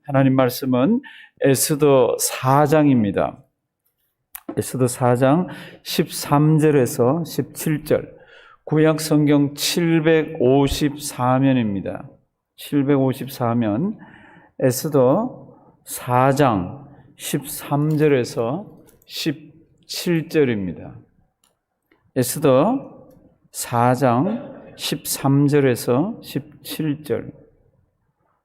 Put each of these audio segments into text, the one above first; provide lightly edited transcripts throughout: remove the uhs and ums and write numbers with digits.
하나님 말씀은 에스더 4장입니다. 에스더 4장 13절에서 17절, 구약 성경 754면입니다. 754면, 에스더 4장 13절에서 17절입니다. 에스더 4장 13절에서 17절.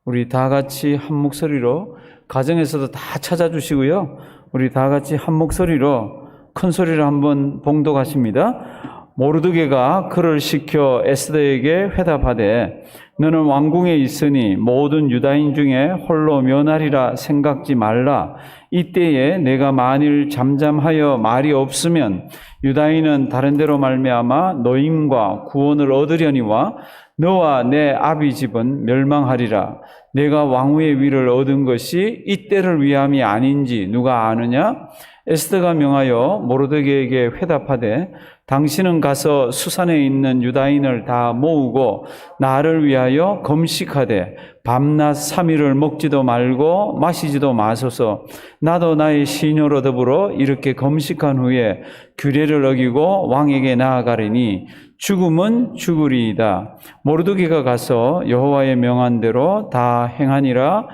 우리 다 같이 한 목소리로, 가정에서도 다 찾아주시고요. 우리 다 같이 한 목소리로 큰 소리로 한번 봉독하십니다. 모르드게가 그를 시켜 에스더에게 회답하되 너는 왕궁에 있으니 모든 유다인 중에 홀로 면하리라 생각지 말라. 이때에 내가 만일 잠잠하여 말이 없으면 유다인은 다른 데로 말미암아 노임과 구원을 얻으려니와 너와 내 아비 집은 멸망하리라. 내가 왕후의 위를 얻은 것이 이때를 위함이 아닌지 누가 아느냐? 에스더가 명하여 모르드게에게 회답하되 당신은 가서 수산에 있는 유다인을 다 모으고 나를 위하여 금식하되 밤낮 3일을 먹지도 말고 마시지도 마소서. 나도 나의 시녀로 더불어 이렇게 금식한 후에 규례를 어기고 왕에게 나아가리니 죽음은 죽으리이다. 모르드게가 가서 여호와의 명한 대로 다 행하니라.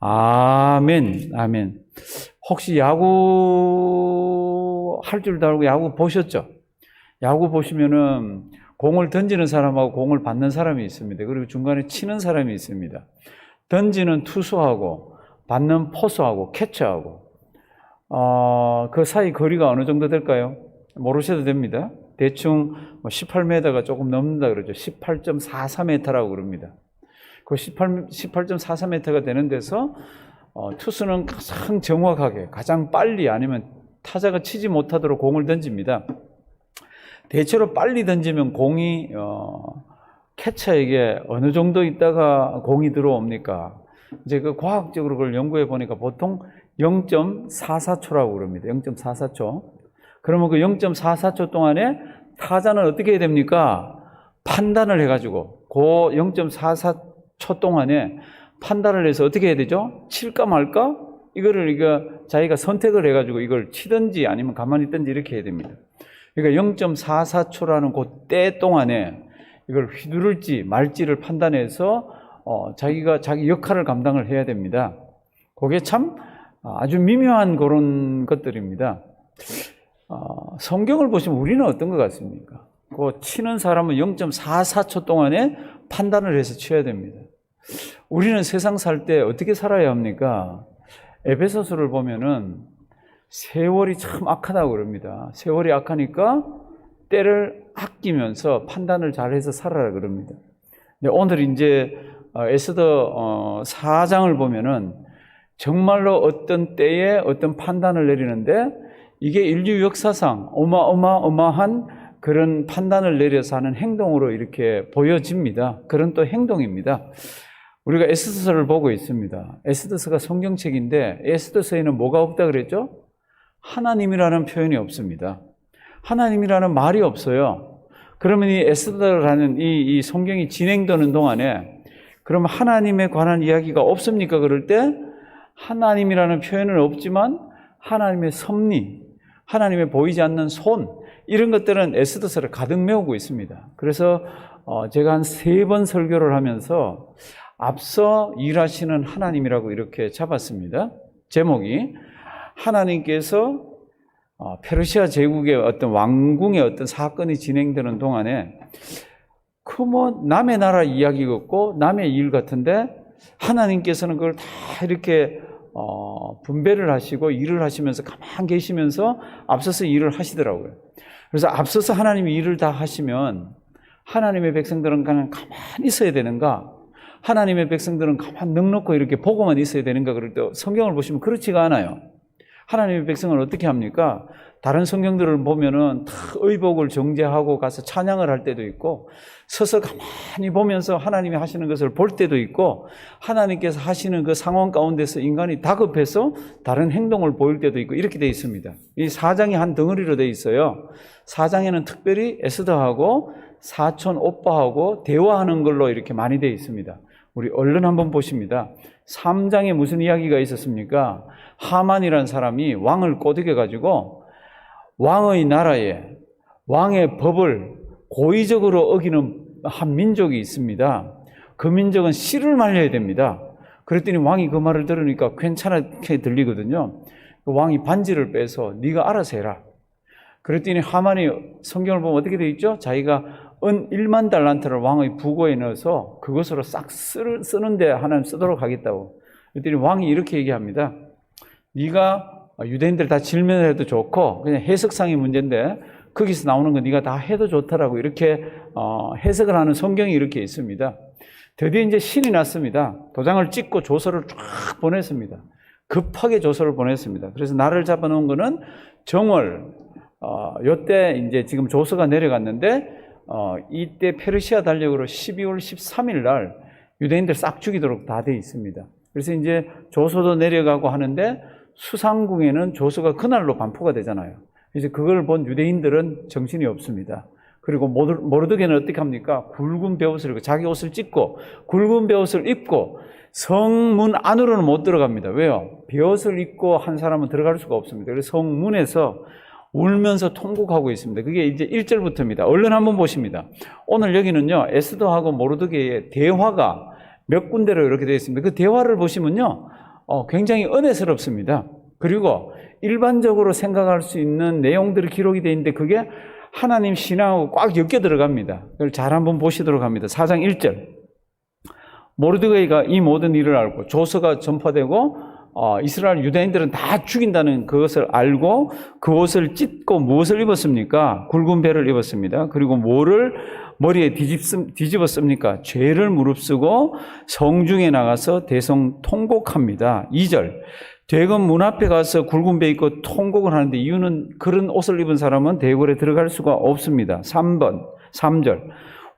아멘. 아멘. 혹시 야구 할 줄도 알고 야구 보셨죠? 야구 보시면은 공을 던지는 사람하고 공을 받는 사람이 있습니다. 그리고 중간에 치는 사람이 있습니다. 던지는 투수하고 받는 포수하고 캐쳐하고 그 사이 거리가 어느 정도 될까요? 모르셔도 됩니다. 대충 18m가 조금 넘는다 그러죠. 18.44m라고 그럽니다. 그 18.44m가 되는 데서 투수는 가장 정확하게, 가장 빨리, 아니면 타자가 치지 못하도록 공을 던집니다. 대체로 빨리 던지면 공이 캐쳐에게 어느 정도 있다가 공이 들어옵니까? 이제 그 과학적으로 그걸 연구해 보니까 보통 0.44초라고 그럽니다. 0.44초. 그러면 그 0.44초 동안에 타자는 어떻게 해야 됩니까? 판단을 해가지고 그 0.44초 동안에 판단을 해서 어떻게 해야 되죠? 칠까 말까? 이거를 자기가 선택을 해가지고 이걸 치든지 아니면 가만히 있든지 이렇게 해야 됩니다. 그러니까 0.44초라는 그 때 동안에 이걸 휘두를지 말지를 판단해서 자기가 자기 역할을 감당을 해야 됩니다. 그게 참 아주 미묘한 그런 것들입니다. 성경을 보시면 우리는 어떤 것 같습니까? 그 치는 사람은 0.44초 동안에 판단을 해서 쳐야 됩니다. 우리는 세상 살 때 어떻게 살아야 합니까? 에베소서를 보면은 세월이 참 악하다고 그럽니다. 세월이 악하니까 때를 아끼면서 판단을 잘해서 살아라 그럽니다. 근데 오늘 이제 에스더 4장을 보면은 정말로 어떤 때에 어떤 판단을 내리는데 이게 인류 역사상 어마어마한 그런 판단을 내려서 하는 행동으로 이렇게 보여집니다. 그런 또 행동입니다. 우리가 에스더서를 보고 있습니다. 에스더서가 성경책인데 에스더서에는 뭐가 없다 그랬죠? 하나님이라는 표현이 없습니다. 하나님이라는 말이 없어요. 그러면 이 에스더라는 이 성경이 진행되는 동안에 그럼 하나님에 관한 이야기가 없습니까? 그럴 때 하나님이라는 표현은 없지만 하나님의 섭리, 하나님의 보이지 않는 손, 이런 것들은 에스더서를 가득 메우고 있습니다. 그래서 제가 한 3번 설교를 하면서 앞서 일하시는 하나님이라고 이렇게 잡았습니다. 제목이 하나님께서 페르시아 제국의 어떤 왕궁의 어떤 사건이 진행되는 동안에 남의 나라 이야기 같고 남의 일 같은데 하나님께서는 그걸 다 이렇게 분배를 하시고 일을 하시면서 가만히 계시면서 앞서서 일을 하시더라고요. 그래서 앞서서 하나님이 일을 다 하시면 하나님의 백성들은 그냥 가만히 있어야 되는가? 하나님의 백성들은 가만히 넋놓고 이렇게 보고만 있어야 되는가? 그럴 때 성경을 보시면 그렇지가 않아요. 하나님의 백성을 어떻게 합니까? 다른 성경들을 보면은 다 의복을 정제하고 가서 찬양을 할 때도 있고 서서 가만히 보면서 하나님이 하시는 것을 볼 때도 있고 하나님께서 하시는 그 상황 가운데서 인간이 다급해서 다른 행동을 보일 때도 있고 이렇게 되어 있습니다. 이 4장이 한 덩어리로 되어 있어요. 4장에는 특별히 에스더하고 사촌 오빠하고 대화하는 걸로 이렇게 많이 되어 있습니다. 우리 얼른 한번 보십니다. 3장에 무슨 이야기가 있었습니까? 하만이라는 사람이 왕을 꼬드겨가지고 왕의 나라에 왕의 법을 고의적으로 어기는 한 민족이 있습니다. 그 민족은 씨를 말려야 됩니다. 그랬더니 왕이 그 말을 들으니까 괜찮게 들리거든요. 왕이 반지를 빼서 네가 알아서 해라. 그랬더니 하만이 성경을 보면 어떻게 되어 있죠? 자기가 은 1만 달란트를 왕의 부고에 넣어서 그것으로 싹 쓰는데 하나님 쓰도록 하겠다고. 그랬더니 왕이 이렇게 얘기합니다. 네가 유대인들 다 질문을 해도 좋고 그냥 해석상의 문제인데 거기서 나오는 거 네가 다 해도 좋다라고 이렇게 해석을 하는 성경이 이렇게 있습니다. 드디어 이제 신이 났습니다. 도장을 찍고 조서를 쫙 보냈습니다. 급하게 조서를 보냈습니다. 그래서 날을 잡아놓은 거는 정월, 요때 이제 지금 조서가 내려갔는데, 이때 페르시아 달력으로 12월 13일 날 유대인들 싹 죽이도록 다 돼 있습니다. 그래서 이제 조서도 내려가고 하는데 수상궁에는 조서가 그날로 반포가 되잖아요. 이제 그걸 본 유대인들은 정신이 없습니다. 그리고 모르드게는 어떻게 합니까? 굵은 베옷을 입고 자기 옷을 찢고 굵은 베옷을 입고 성문 안으로는 못 들어갑니다. 왜요? 베옷을 입고 한 사람은 들어갈 수가 없습니다. 그래서 성문에서 울면서 통곡하고 있습니다. 그게 이제 1절부터입니다. 얼른 한번 보십니다. 오늘 여기는요, 에스더하고 모르드게의 대화가 몇 군데로 이렇게 되어 있습니다. 그 대화를 보시면요, 굉장히 은혜스럽습니다. 그리고 일반적으로 생각할 수 있는 내용들이 기록이 되어 있는데 그게 하나님 신앙하고 꽉 엮여 들어갑니다. 그걸 잘 한번 보시도록 합니다. 4장 1절. 모르드게가 이 모든 일을 알고 조서가 전파되고 이스라엘 유대인들은 다 죽인다는 그것을 알고 그 옷을 찢고 무엇을 입었습니까? 굵은 베를 입었습니다. 그리고 뭐를 머리에 뒤집었습니까? 죄를 무릅쓰고 성중에 나가서 대성 통곡합니다. 2절. 대궐 문 앞에 가서 굵은 베 입고 통곡을 하는데 이유는 그런 옷을 입은 사람은 대궐에 들어갈 수가 없습니다. 3절.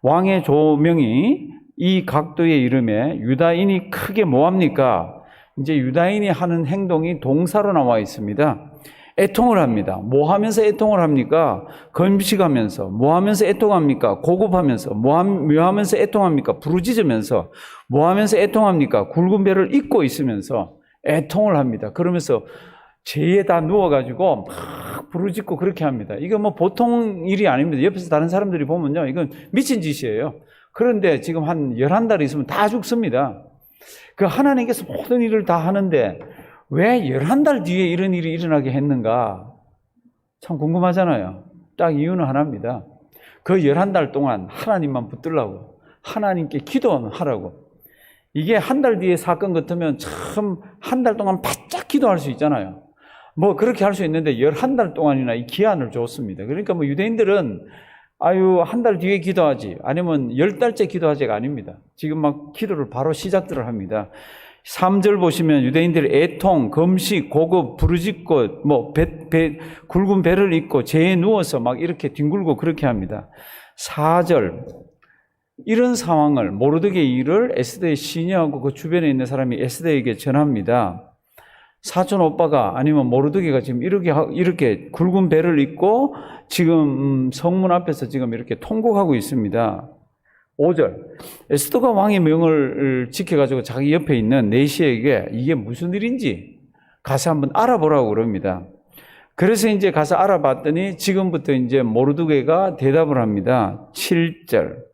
왕의 조명이 이 각도에 이름에 유다인이 크게 뭐합니까? 이제 유다인이 하는 행동이 동사로 나와 있습니다. 애통을 합니다. 뭐 하면서 애통을 합니까? 금식하면서. 뭐 하면서 애통합니까? 고급하면서. 뭐 하면서 애통합니까? 부르짖으면서. 뭐 하면서 애통합니까? 굵은 베를 입고 있으면서 애통을 합니다. 그러면서 죄에 다 누워가지고 막 부르짖고 그렇게 합니다. 이거 뭐 보통 일이 아닙니다. 옆에서 다른 사람들이 보면요, 이건 미친 짓이에요. 그런데 지금 한 11달 있으면 다 죽습니다. 그 하나님께서 모든 일을 다 하는데 왜 11달 뒤에 이런 일이 일어나게 했는가? 참 궁금하잖아요. 딱 이유는 하나입니다. 그 11달 동안 하나님만 붙들라고, 하나님께 기도하라고. 이게 한 달 뒤에 사건 같으면 참 한 달 동안 바짝 기도할 수 있잖아요. 뭐 그렇게 할 수 있는데 11달 동안이나 이 기한을 줬습니다. 그러니까 뭐 유대인들은 한 달 뒤에 기도하지, 아니면 10달째 기도하지가 아닙니다. 지금 막 기도를 바로 시작들을 합니다. 3절 보시면 유대인들이 애통, 금식, 고급, 부르짖고, 굵은 배를 입고 재에 누워서 막 이렇게 뒹굴고 그렇게 합니다. 4절. 이런 상황을 모르드게의 일을 에스더의 시녀하고 그 주변에 있는 사람이 에스더에게 전합니다. 사촌 오빠가 아니면 모르드게가 지금 이렇게 굵은 배를 입고 지금 성문 앞에서 지금 이렇게 통곡하고 있습니다. 5절. 에스더가 왕의 명을 지켜가지고 자기 옆에 있는 내시에게 이게 무슨 일인지 가서 한번 알아보라고 그럽니다. 그래서 이제 가서 알아봤더니 지금부터 이제 모르드게가 대답을 합니다. 7절.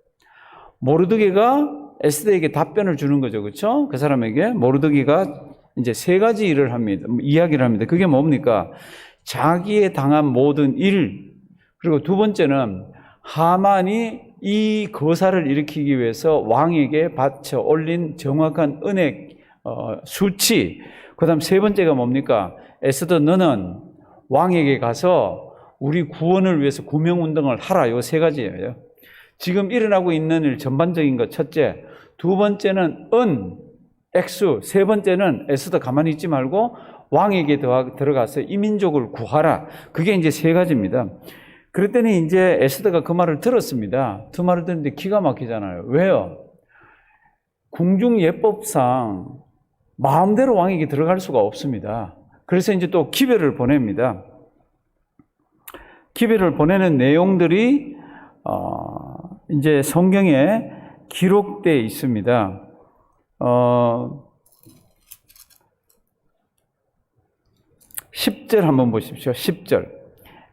모르드게가 에스더에게 답변을 주는 거죠. 그렇죠? 그 사람에게 모르드게가 이제 3가지 일을 합니다. 이야기를 합니다. 그게 뭡니까? 자기의 당한 모든 일, 그리고 2번째는 하만이 이 거사를 일으키기 위해서 왕에게 바쳐 올린 정확한 은혜 수치, 그 다음 3번째가 뭡니까? 에스더 너는 왕에게 가서 우리 구원을 위해서 구명운동을 하라. 요 3가지예요. 지금 일어나고 있는 일 전반적인 것 첫째, 2번째는 액수, 3번째는 에스더 가만히 있지 말고 왕에게 들어가서 이 민족을 구하라. 그게 이제 3가지입니다. 그랬더니 이제 에스더가 그 말을 들었습니다. 그 말을 듣는데 기가 막히잖아요. 왜요? 궁중 예법상 마음대로 왕에게 들어갈 수가 없습니다. 그래서 이제 또 기별을 보냅니다. 기별을 보내는 내용들이 이제 성경에 기록되어 있습니다. 10절 한번 보십시오. 10절.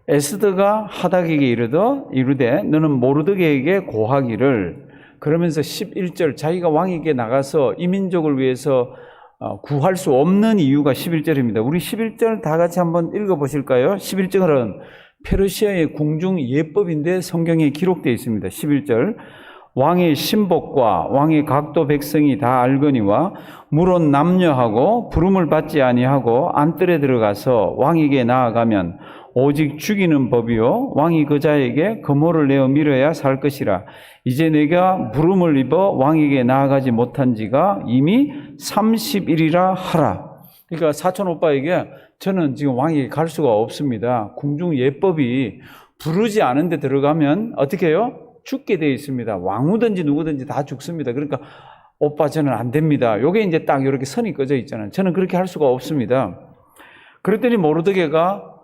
에스더가 하닥에게 이르되 너는 모르드게에게 고하기를, 그러면서 11절 자기가 왕에게 나가서 이 민족을 위해서 구할 수 없는 이유가 11절입니다. 우리 11절 다 같이 한번 읽어보실까요? 11절은 페르시아의 궁중 예법인데 성경에 기록되어 있습니다. 11절. 왕의 신복과 왕의 각도 백성이 다 알거니와 물론 남녀하고 부름을 받지 아니하고 안뜰에 들어가서 왕에게 나아가면 오직 죽이는 법이요 왕이 그 자에게 금호를 내어 밀어야 살 것이라. 이제 내가 부름을 입어 왕에게 나아가지 못한 지가 이미 30일이라 하라. 그러니까 사촌 오빠에게 저는 지금 왕에게 갈 수가 없습니다. 궁중 예법이 부르지 않은 데 들어가면 어떻게 해요? 죽게 되어 있습니다. 왕후든지 누구든지 다 죽습니다. 그러니까 오빠 저는 안 됩니다. 요게 이제 딱 이렇게 선이 꺼져 있잖아요. 저는 그렇게 할 수가 없습니다. 그랬더니 모르드게가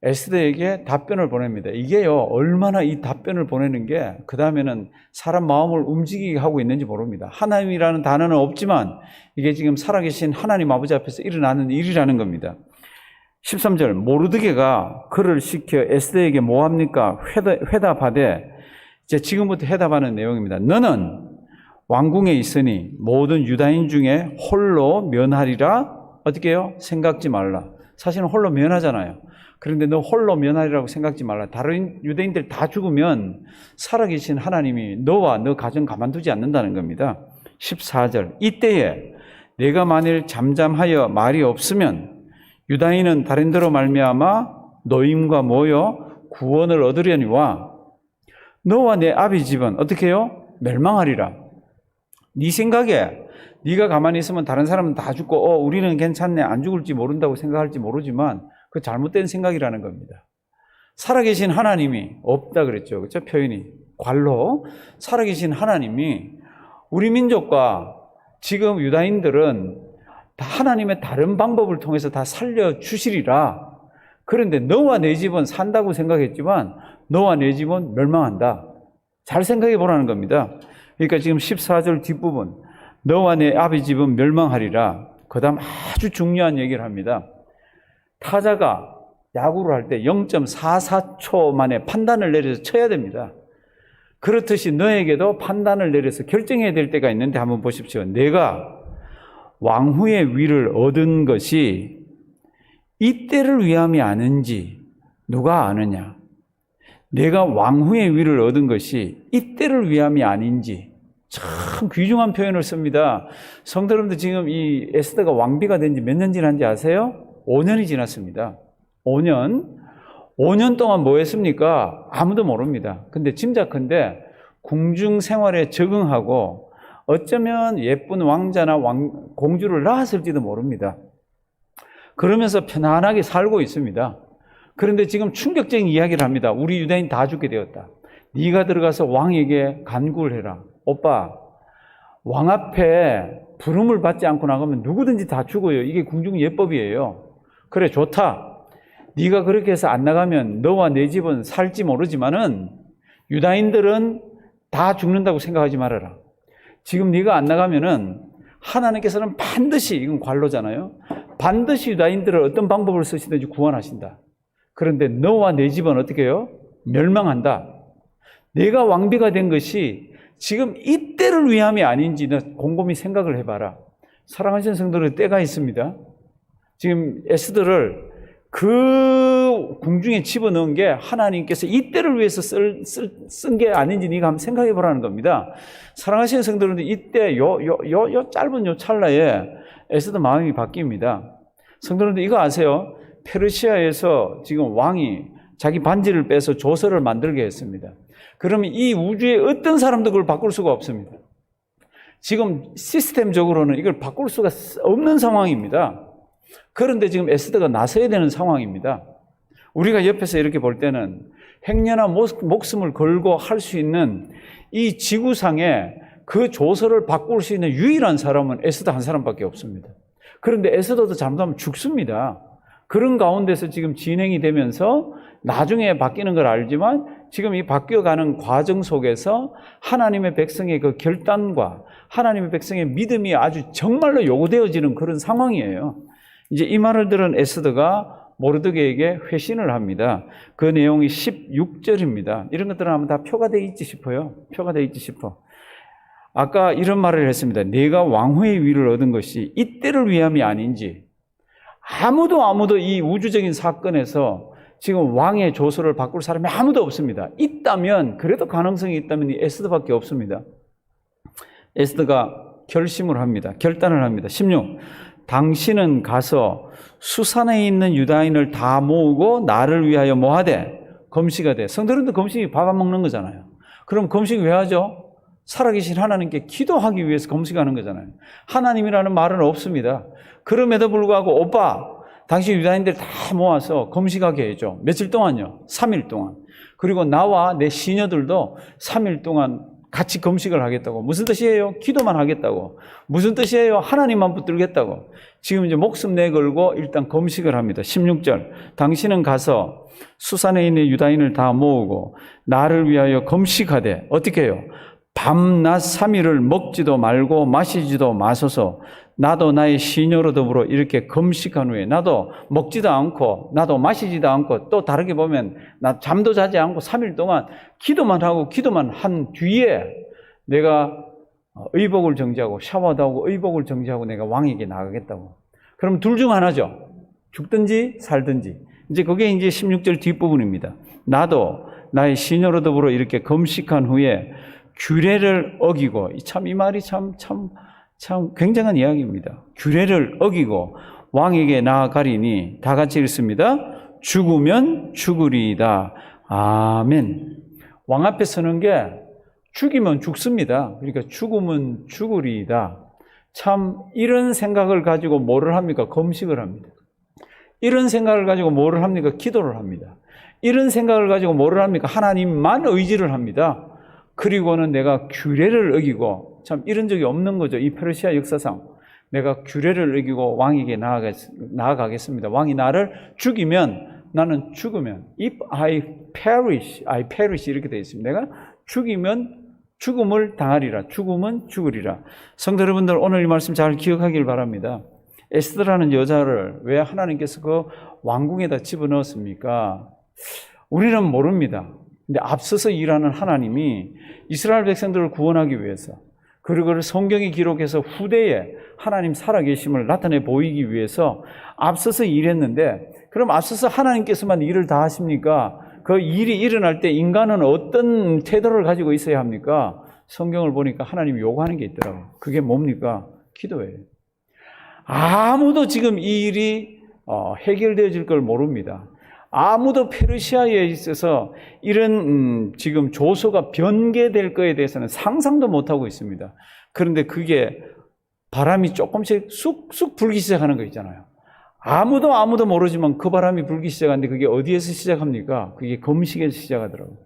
에스더에게 답변을 보냅니다. 이게요, 얼마나 이 답변을 보내는 게 그 다음에는 사람 마음을 움직이게 하고 있는지 모릅니다. 하나님이라는 단어는 없지만 이게 지금 살아계신 하나님 아버지 앞에서 일어나는 일이라는 겁니다. 13절. 모르드게가 그를 시켜 에스더에게 뭐합니까? 회답하되, 이제 지금부터 해답하는 내용입니다. 너는 왕궁에 있으니 모든 유다인 중에 홀로 면하리라. 어떻게 해요? 생각지 말라. 사실은 홀로 면하잖아요. 그런데 너 홀로 면하리라고 생각지 말라. 다른 유대인들 다 죽으면 살아계신 하나님이 너와 너 가정 가만두지 않는다는 겁니다. 14절. 이때에 내가 만일 잠잠하여 말이 없으면 유다인은 다른데로 말미암아 노임과 모여 구원을 얻으려니와 너와 내 아비 집은 어떻게 해요? 멸망하리라. 네 생각에 네가 가만히 있으면 다른 사람은 다 죽고 우리는 괜찮네, 안 죽을지 모른다고 생각할지 모르지만 그 잘못된 생각이라는 겁니다. 살아계신 하나님이 없다 그랬죠. 그렇죠? 표현이 관로. 살아계신 하나님이 우리 민족과 지금 유다인들은 다 하나님의 다른 방법을 통해서 다 살려주시리라. 그런데 너와 내 집은 산다고 생각했지만 너와 내 집은 멸망한다. 잘 생각해 보라는 겁니다. 그러니까 지금 14절 뒷부분, 너와 내 아비 집은 멸망하리라. 그 다음 아주 중요한 얘기를 합니다. 타자가 야구를 할 때 0.44초 만에 판단을 내려서 쳐야 됩니다. 그렇듯이 너에게도 판단을 내려서 결정해야 될 때가 있는데 한번 보십시오. 내가 왕후의 위를 얻은 것이 이때를 위함이 아닌지 누가 아느냐? 내가 왕후의 위를 얻은 것이 이때를 위함이 아닌지. 참 귀중한 표현을 씁니다. 성도 여러분들, 지금 이 에스더가 왕비가 된 지 몇 년 지난지 아세요? 5년이 지났습니다. 5년 동안 뭐 했습니까? 아무도 모릅니다. 근데 짐작컨대 궁중 생활에 적응하고 어쩌면 예쁜 왕자나 공주를 낳았을지도 모릅니다. 그러면서 편안하게 살고 있습니다. 그런데 지금 충격적인 이야기를 합니다. 우리 유다인 다 죽게 되었다. 네가 들어가서 왕에게 간구를 해라. 오빠, 왕 앞에 부름을 받지 않고 나가면 누구든지 다 죽어요. 이게 궁중 예법이에요. 그래, 좋다. 네가 그렇게 해서 안 나가면 너와 내 집은 살지 모르지만은 유다인들은 다 죽는다고 생각하지 말아라. 지금 네가 안 나가면은 하나님께서는 반드시, 이건 관로잖아요. 반드시 유다인들을 어떤 방법을 쓰시든지 구원하신다. 그런데 너와 내 집은 어떻게 해요? 멸망한다. 내가 왕비가 된 것이 지금 이때를 위함이 아닌지 너 곰곰이 생각을 해봐라. 사랑하시는 성도들, 때가 있습니다. 지금 에스더를 그 궁중에 집어넣은 게 하나님께서 이때를 위해서 쓴 게 아닌지 네가 한번 생각해 보라는 겁니다. 사랑하시는 성도들, 이때 요 짧은 요 찰나에 에스더 마음이 바뀝니다. 성도들, 이거 아세요? 페르시아에서 지금 왕이 자기 반지를 빼서 조서를 만들게 했습니다. 그러면 이 우주의 어떤 사람도 그걸 바꿀 수가 없습니다. 지금 시스템적으로는 이걸 바꿀 수가 없는 상황입니다. 그런데 지금 에스더가 나서야 되는 상황입니다. 우리가 옆에서 이렇게 볼 때는 행여나 목숨을 걸고 할 수 있는 이 지구상에 그 조서를 바꿀 수 있는 유일한 사람은 에스더 한 사람밖에 없습니다. 그런데 에스더도 잘못하면 죽습니다. 그런 가운데서 지금 진행이 되면서 나중에 바뀌는 걸 알지만 지금 이 바뀌어가는 과정 속에서 하나님의 백성의 그 결단과 하나님의 백성의 믿음이 아주 정말로 요구되어지는 그런 상황이에요. 이제 이 말을 들은 에스더가 모르드게에게 회신을 합니다. 그 내용이 16절입니다. 이런 것들은 아마 다 표가 되어 있지 싶어요. 표가 되어 있지 싶어. 아까 이런 말을 했습니다. 내가 왕후의 위를 얻은 것이 이때를 위함이 아닌지. 아무도 이 우주적인 사건에서 지금 왕의 조서를 바꿀 사람이 아무도 없습니다. 있다면, 그래도 가능성이 있다면 이 에스더밖에 없습니다. 에스더가 결심을 합니다. 결단을 합니다. 16. 당신은 가서 수산에 있는 유다인을 다 모으고 나를 위하여 뭐하되? 금식하되. 성도들도 금식이 밥 안 먹는 거잖아요. 그럼 금식 왜 하죠? 살아계신 하나님께 기도하기 위해서 금식하는 거잖아요. 하나님이라는 말은 없습니다. 그럼에도 불구하고 오빠, 당신 유다인들 다 모아서 금식하게 해줘. 며칠 동안요? 3일 동안. 그리고 나와 내 시녀들도 3일 동안 같이 금식을 하겠다고. 무슨 뜻이에요? 기도만 하겠다고. 무슨 뜻이에요? 하나님만 붙들겠다고. 지금 이제 목숨 내걸고 일단 금식을 합니다. 16절. 당신은 가서 수산에 있는 유다인을 다 모으고 나를 위하여 금식하되. 어떻게 해요? 밤낮 3일을 먹지도 말고 마시지도 마소서. 나도 나의 시녀로 더불어 이렇게 금식한 후에 나도 먹지도 않고 나도 마시지도 않고 또 다르게 보면 나 잠도 자지 않고 3일 동안 기도만 하고 기도만 한 뒤에 내가 의복을 정지하고 샤워도 하고 의복을 정지하고 내가 왕에게 나가겠다고. 그럼 둘 중 하나죠. 죽든지 살든지. 이제 그게 이제 16절 뒷부분입니다. 나도 나의 시녀로 더불어 이렇게 금식한 후에 규례를 어기고, 이 말이 참 굉장한 이야기입니다. 규례를 어기고 왕에게 나아가리니, 다 같이 읽습니다. 죽으면 죽으리이다. 아멘. 왕 앞에 서는 게 죽이면 죽습니다. 그러니까 죽으면 죽으리이다. 참 이런 생각을 가지고 뭐를 합니까? 금식을 합니다. 이런 생각을 가지고 뭐를 합니까? 기도를 합니다. 이런 생각을 가지고 뭐를 합니까? 하나님만 의지를 합니다. 그리고는 내가 규례를 어기고, 참 이런 적이 없는 거죠. 이 페르시아 역사상. 내가 규례를 어기고 왕에게 나아가겠습니다. 왕이 나를 죽이면, 나는 죽으면, if I perish 이렇게 되어 있습니다. 내가 죽이면 죽음을 당하리라. 죽으면 죽으리라. 성도 여러분들, 오늘 이 말씀 잘 기억하길 바랍니다. 에스더라는 여자를 왜 하나님께서 그 왕궁에다 집어넣었습니까? 우리는 모릅니다. 근데 앞서서 일하는 하나님이 이스라엘 백성들을 구원하기 위해서, 그리고 성경이 기록해서 후대에 하나님 살아계심을 나타내 보이기 위해서 앞서서 일했는데, 그럼 앞서서 하나님께서만 일을 다 하십니까? 그 일이 일어날 때 인간은 어떤 태도를 가지고 있어야 합니까? 성경을 보니까 하나님이 요구하는 게 있더라고요. 그게 뭡니까? 기도예요. 아무도 지금 이 일이 해결되어질 걸 모릅니다. 아무도 페르시아에 있어서 이런 지금 조서가 변개될 거에 대해서는 상상도 못하고 있습니다. 그런데 그게 바람이 조금씩 쑥쑥 불기 시작하는 거 있잖아요. 아무도 모르지만 그 바람이 불기 시작하는데 그게 어디에서 시작합니까? 그게 금식에서 시작하더라고요.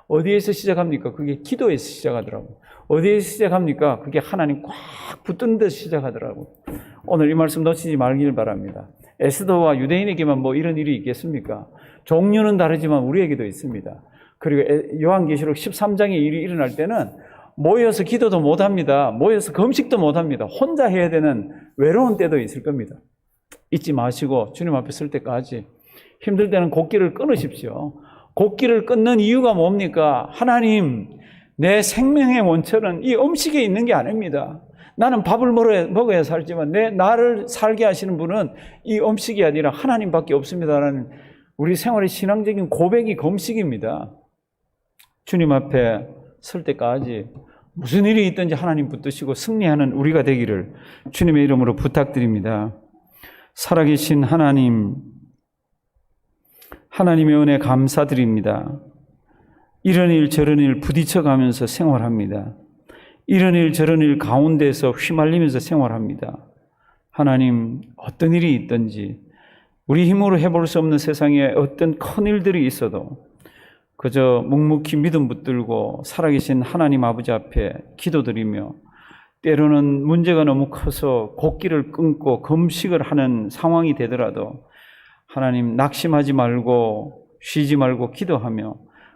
어디에서 시작합니까? 그게 기도에서 시작하더라고요. 어디에서 시작합니까? 그게 하나님 꽉 붙드는 데서 시작하더라고요. 오늘 이 말씀 놓치지 말길 바랍니다. 에스더와 유대인에게만 뭐 이런 일이 있겠습니까? 종류는 다르지만 우리에게도 있습니다. 그리고 요한계시록 13장의 일이 일어날 때는 모여서 기도도 못합니다. 모여서 금식도 못합니다. 혼자 해야 되는 외로운 때도 있을 겁니다. 잊지 마시고 주님 앞에 설 때까지 힘들 때는 곡기를 끊으십시오. 곡기를 끊는 이유가 뭡니까? 하나님, 내 생명의 원천은 이 음식에 있는 게 아닙니다. 나는 밥을 먹어야 살지만 나를 살게 하시는 분은 이 음식이 아니라 하나님밖에 없습니다라는 우리 생활의 신앙적인 고백이 금식입니다. 주님 앞에 설 때까지 무슨 일이 있든지 하나님 붙드시고 승리하는 우리가 되기를 주님의 이름으로 부탁드립니다. 살아계신 하나님, 하나님의 은혜 감사드립니다. 이런 일 저런 일 부딪혀가면서 생활합니다. 이런 일 저런 일 가운데서 휘말리면서 생활합니다. 하나님, 어떤 일이 있든지 우리 힘으로 해볼 수 없는 세상에 어떤 큰 일들이 있어도 그저 묵묵히 믿음 붙들고 살아계신 하나님 아버지 앞에 기도드리며, 때로는 문제가 너무 커서 곡기를 끊고 금식을 하는 상황이 되더라도 하나님 낙심하지 말고 쉬지 말고 기도하며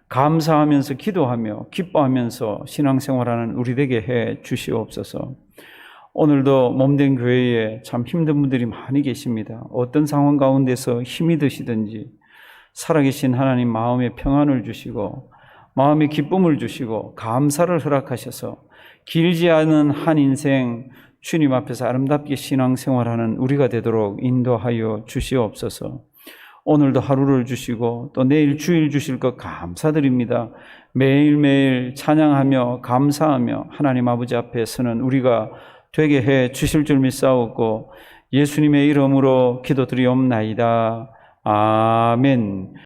감사하면서 기도하며 기뻐하면서 신앙생활하는 우리 되게 해 주시옵소서. 오늘도 몸된 교회에 참 힘든 분들이 많이 계십니다. 어떤 상황 가운데서 힘이 드시든지 살아계신 하나님 마음의 평안을 주시고 마음의 기쁨을 주시고 감사를 허락하셔서 길지 않은 한 인생 주님 앞에서 아름답게 신앙생활하는 우리가 되도록 인도하여 주시옵소서. 오늘도 하루를 주시고 또 내일 주일 주실 것 감사드립니다. 매일매일 찬양하며 감사하며 하나님 아버지 앞에 서는 우리가 되게 해 주실 줄 믿사오고 예수님의 이름으로 기도드리옵나이다. 아멘.